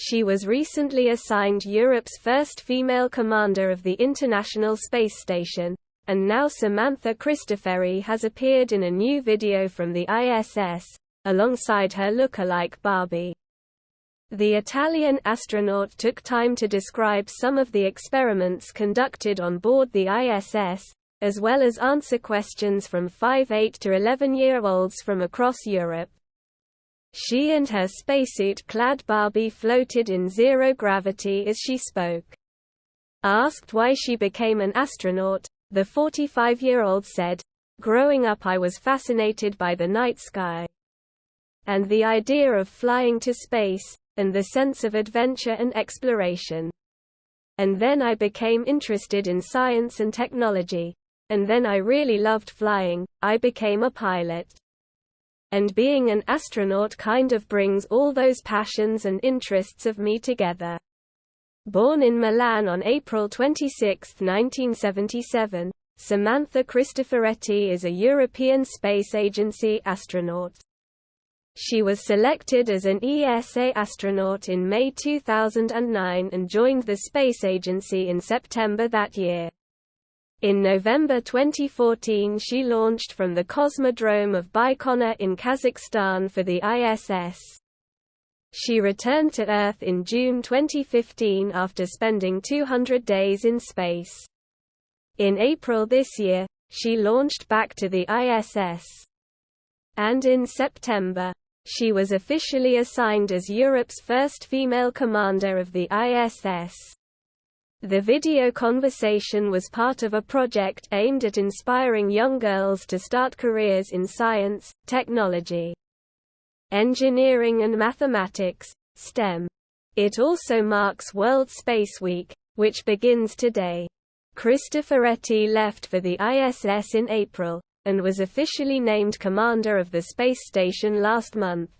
She was recently assigned Europe's first female commander of the International Space Station, and now Samantha Cristoforetti has appeared in a new video from the ISS, alongside her lookalike Barbie. The Italian astronaut took time to describe some of the experiments conducted on board the ISS, as well as answer questions from 5, 8 to 11-year-olds from across Europe. She and her spacesuit-clad Barbie floated in zero gravity as she spoke. Asked why she became an astronaut, the 45-year-old said, "Growing up I was fascinated by the night sky and the idea of flying to space, and the sense of adventure and exploration. And then I became interested in science and technology. And then I really loved flying, I became a pilot. And being an astronaut kind of brings all those passions and interests of me together." Born in Milan on April 26, 1977, Samantha Cristoforetti is a European Space Agency astronaut. She was selected as an ESA astronaut in May 2009 and joined the Space Agency in September that year. In November 2014 she launched from the Cosmodrome of Baikonur in Kazakhstan for the ISS. She returned to Earth in June 2015 after spending 200 days in space. In April this year, she launched back to the ISS. And in September, she was officially assigned as Europe's first female commander of the ISS. The video conversation was part of a project aimed at inspiring young girls to start careers in science, technology, engineering and mathematics, STEM. It also marks World Space Week, which begins today. Cristoforetti left for the ISS in April, and was officially named commander of the space station last month.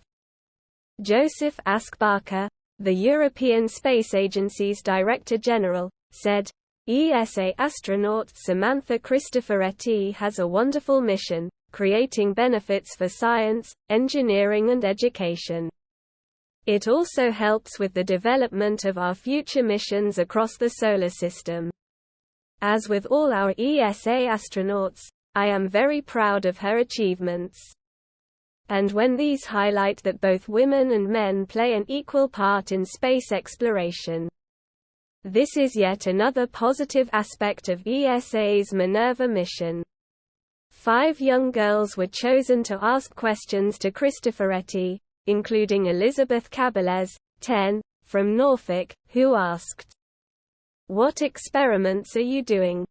Joseph Askbacher, the European Space Agency's Director General, said, "ESA astronaut Samantha Cristoforetti has a wonderful mission, creating benefits for science, engineering and education. It also helps with the development of our future missions across the solar system. As with all our ESA astronauts, I am very proud of her achievements. And when these highlight that both women and men play an equal part in space exploration. This is yet another positive aspect of ESA's Minerva mission." 5 young girls were chosen to ask questions to Cristoforetti, including Elizabeth Cabales, 10, from Norfolk, who asked, "What experiments are you doing?"